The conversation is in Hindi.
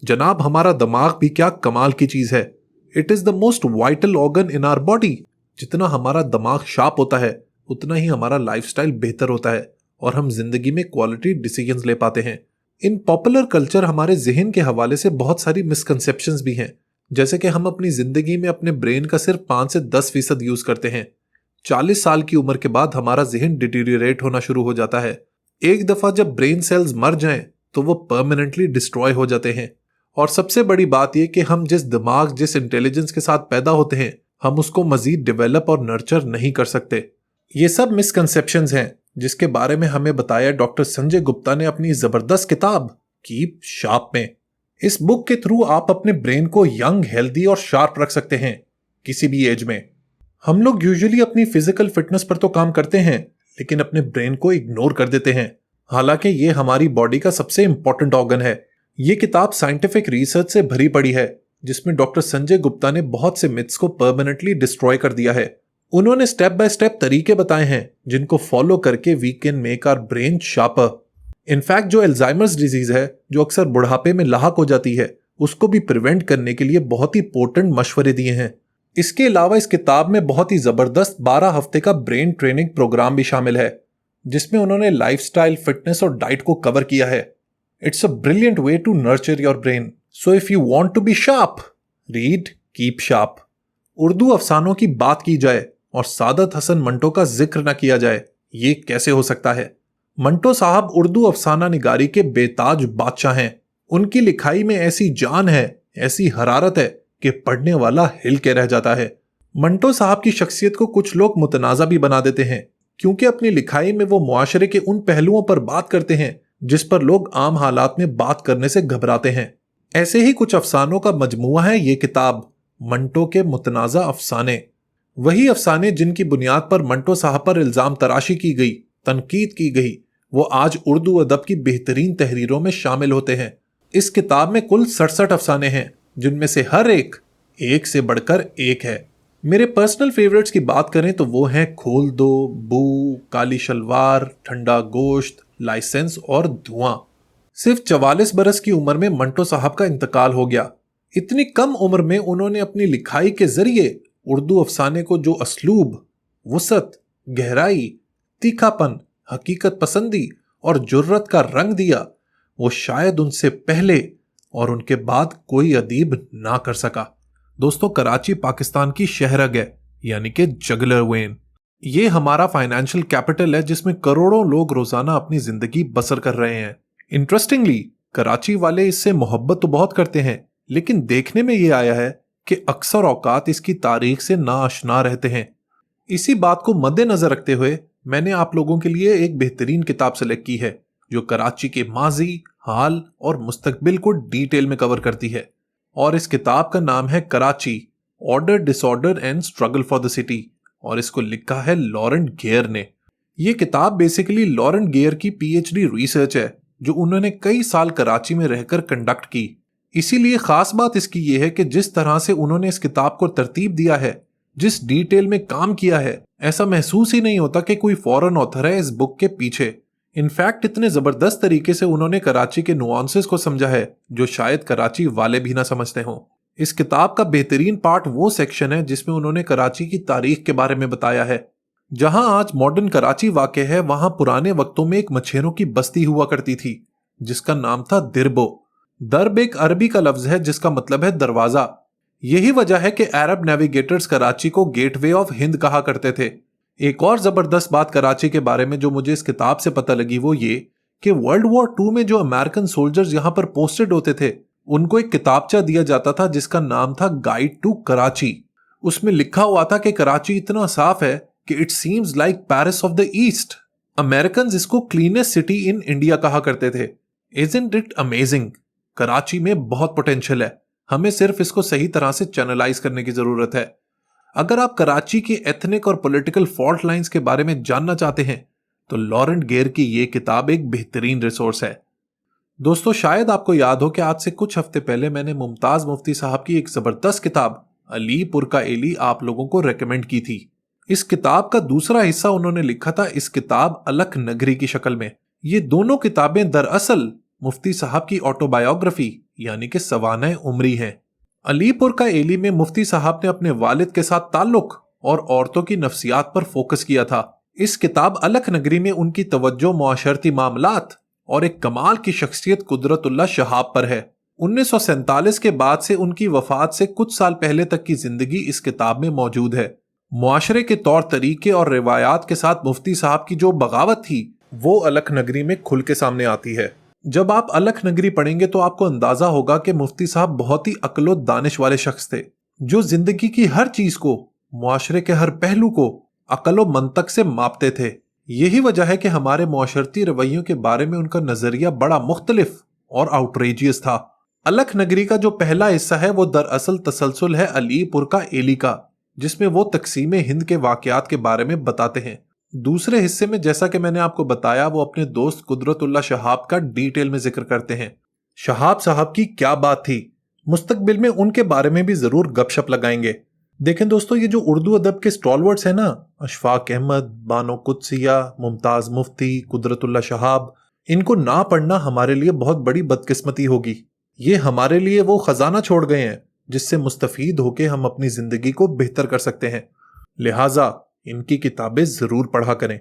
जनाब, हमारा दिमाग भी क्या कमाल की चीज है। It is the most vital organ in our body. जितना हमारा दिमाग शार्प होता है उतना ही हमारा लाइफस्टाइल बेहतर होता है और हम जिंदगी में क्वालिटी डिसीजंस ले पाते हैं। इन पॉपुलर कल्चर हमारे जहन के हवाले से बहुत सारी मिसकंसेप्शंस भी हैं, जैसे कि हम अपनी जिंदगी में अपने ब्रेन का सिर्फ 5 से 10% यूज करते हैं। 40 साल की उम्र के बाद हमारा जहन डिटीरियरेट होना शुरू हो जाता है। एक दफा जब ब्रेन सेल्स मर जाएं तो वो परमानेंटली डिस्ट्रॉय हो जाते हैं। और सबसे बड़ी बात यह कि हम जिस दिमाग, जिस इंटेलिजेंस के साथ पैदा होते हैं, हम उसको मजीद डेवलप और नर्चर नहीं कर सकते। ये सब मिसकंसेप्शंस हैं जिसके बारे में हमें बताया डॉक्टर संजय गुप्ता ने अपनी जबरदस्त किताब कीप शार्प में। इस बुक के थ्रू आप अपने ब्रेन को यंग, हेल्दी और शार्प रख सकते हैं किसी भी एज में। हम लोग यूजुअली अपनी फिजिकल फिटनेस पर तो काम करते हैं लेकिन अपने ब्रेन को इग्नोर कर देते हैं, हालांकि ये हमारी बॉडी का सबसे इंपॉर्टेंट ऑर्गन है। ये किताब साइंटिफिक रिसर्च से भरी पड़ी है जिसमें डॉक्टर संजय गुप्ता ने बहुत से मिथ्स को परमानेंटली डिस्ट्रॉय कर दिया है। उन्होंने स्टेप बाय स्टेप तरीके बताए हैं जिनको फॉलो करके we can make our brain sharper. In fact जो अल्जाइमर्स डिजीज है, जो अक्सर बुढ़ापे में लाहक हो जाती है, उसको भी प्रिवेंट करने के लिए बहुत ही पोर्टेंट मशवरे दिए हैं। इसके अलावा इस किताब में बहुत ही जबरदस्त 12 हफ्ते का ब्रेन ट्रेनिंग प्रोग्राम भी शामिल है जिसमें उन्होंने लाइफस्टाइल, फिटनेस और डाइट को कवर किया है। It's a brilliant way to nurture your brain. So if you want to be sharp, read keep sharp. Urdu अफसानों की बात की जाए और सादत हसन मंटो का जिक्र न किया जाए, ये कैसे हो सकता है। मंटो साहब उर्दू अफसाना निगारी के बेताज बादशाह हैं। उनकी लिखाई में ऐसी जान है, ऐसी हरारत है कि पढ़ने वाला हिल के रह जाता है। मंटो साहब की शख्सियत को कुछ लोग मुतनाज़ा भी बना देते हैं क्योंकि अपनी लिखाई में वो मुआशरे के उन पहलुओं पर बात करते हैं जिस पर लोग आम हालात में बात करने से घबराते हैं। ऐसे ही कुछ अफसानों का मजमुआ है ये किताब, मंटो के मुतनाज़ा अफसाने। वही अफसाने जिनकी बुनियाद पर मंटो साहब पर इल्जाम तराशी की गई, तनकीद की गई, वो आज उर्दू अदब की बेहतरीन तहरीरों में शामिल होते हैं। इस किताब में कुल 67 अफसाने हैं जिनमें से हर एक से बढ़कर एक है। मेरे पर्सनल फेवरेट्स की बात करें तो वो हैं खोल दो, बू, काली शलवार, ठंडा गोश्त, लाइसेंस और धुआं। सिर्फ 44 बरस की उम्र में मंटो साहब का इंतकाल हो गया। इतनी कम उम्र में उन्होंने अपनी लिखाई के जरिए उर्दू अफसाने को जो असलूब, वुसत, गहराई, तीखापन, हकीकत पसंदी और जुर्रत का रंग दिया, वो शायद उनसे पहले और उनके बाद कोई अदीब ना कर सका। दोस्तों, कराची पाकिस्तान की शहरग है, यानी कि जगलर वेन। ये हमारा फाइनेंशियल कैपिटल है जिसमें करोड़ों लोग रोजाना अपनी जिंदगी बसर कर रहे हैं। इंटरेस्टिंगली, कराची वाले इससे मोहब्बत तो बहुत करते हैं लेकिन देखने में ये आया है कि अक्सर औकात इसकी तारीख से नाआशना रहते हैं। इसी बात को मद्देनजर रखते हुए मैंने आप लोगों के लिए एक बेहतरीन किताब सेलेक्ट की है जो कराची के माजी, हाल और मुस्तकबिल को डिटेल में कवर करती है। और इस किताब का नाम है Karachi, order, disorder and struggle for the city, और इसको लिखा है लॉरेंट गेयर ने। यह किताब बेसिकली लॉरेंट गेयर की पीएचडी रिसर्च है जो उन्होंने कई साल कराची में रहकर कंडक्ट की। इसीलिए खास बात इसकी यह है कि जिस तरह से उन्होंने इस किताब को तरतीब दिया है, जिस डिटेल में काम किया है, ऐसा महसूस ही नहीं होता कि कोई फॉरेन ऑथर है इस बुक के पीछे। इनफैक्ट इतने जबरदस्त तरीके से उन्होंने कराची के नुआंसेस को समझा है जो शायद कराची वाले भी ना समझते हों। इस किताब का बेहतरीन पार्ट वो सेक्शन है जिसमें उन्होंने कराची की तारीख के बारे में बताया है। जहां आज मॉडर्न कराची वाक़ है, वहां पुराने वक्तों में एक मछेरों की बस्ती हुआ करती थी जिसका नाम था दिरबो। दरब एक अरबी का लफ्ज है जिसका मतलब है दरवाजा। यही वजह है कि अरब नेविगेटर्स कराची को गेटवे ऑफ हिंद कहा करते थे। एक और जबरदस्त बात कराची के बारे में जो मुझे इस किताब से पता लगी वो ये कि वर्ल्ड वॉर 2 में जो अमेरिकन सोल्जर्स यहां पर पोस्टेड होते थे उनको एक किताबचा दिया जाता था जिसका नाम था गाइड टू कराची। उसमें लिखा हुआ था कि कराची इतना साफ है कि it seems like Paris of the east. American इसको क्लीनेस्ट सिटी इन इंडिया कहा करते थे। Isn't it amazing? कराची में बहुत पोटेंशियल है, हमें सिर्फ इसको सही तरह से चैनलाइज करने की जरूरत है। अगर आप कराची की एथनिक और पॉलिटिकल फॉल्ट लाइंस के बारे में जानना चाहते हैं तो लॉरेंट गेयर की यह किताब एक बेहतरीन रिसोर्स है। दोस्तों, शायद आपको याद हो कि आज से कुछ हफ्ते पहले मैंने मुमताज मुफ्ती साहब की एक जबरदस्त किताब अलीपुर का एली आप लोगों को रेकमेंड की थी। इस किताब का दूसरा हिस्सा उन्होंने लिखा था इस किताब अलख नगरी की शक्ल में। ये दोनों किताबें दरअसल मुफ्ती साहब की ऑटोबायोग्राफी यानी कि सवाना उमरी हैं। अलीपुर का एली में मुफ्ती साहब ने अपने वालिद के साथ ताल्लुक और औरतों की नफ्सियात पर फोकस किया था। इस किताब अलख नगरी में उनकी तवज्जो मुआशरती मामलात और एक कमाल की शख्सियत कुदरतुल्लाह शहाब पर है। 1947 के बाद से उनकी वफात से कुछ साल पहले तक की जिंदगी इस किताब में मौजूद है। मुआशरे के तौर तरीके और रिवायात के साथ मुफ्ती साहब की जो बगावत थी वो अलख नगरी में खुल के सामने आती है। जब आप अलख नगरी पढ़ेंगे तो आपको अंदाजा होगा कि मुफ्ती साहब बहुत ही अक्ल और दानिश वाले शख्स थे, जो जिंदगी की हर चीज को, मुआशरे के हर पहलू को अक्ल और मंतक से मापते थे। यही वजह है कि हमारे मुआशरती रवैयों के बारे में उनका नजरिया बड़ा मुख्तलिफ और आउटरेजियस था। अलख नगरी का जो पहला हिस्सा है वो दरअसल तसलसल है अलीपुर का एली का, जिसमें वो तकसीम हिंद के वाकयात के बारे में बताते हैं। दूसरे हिस्से में जैसा कि मैंने आपको बताया वो अपने दोस्त कुदरतुल्लाह शहाब का डिटेल में जिक्र करते हैं। शहाब साहब की क्या बात थी, मुस्तकबिल में उनके बारे में भी जरूर गपशप लगाएंगे। देखें दोस्तों, ये जो उर्दू अदब के स्टॉलवर्ड्स हैं ना, अशफाक अहमद, बानो कुदसिया, मुमताज मुफ्ती, कुदरतुल्लाह शहाब, इनको ना पढ़ना हमारे लिए बहुत बड़ी बदकिस्मती होगी। ये हमारे लिए वो खजाना छोड़ गए हैं जिससे मुस्तफीद होके हम अपनी जिंदगी को बेहतर कर सकते हैं। लिहाजा इनकी किताबें जरूर पढ़ा करें।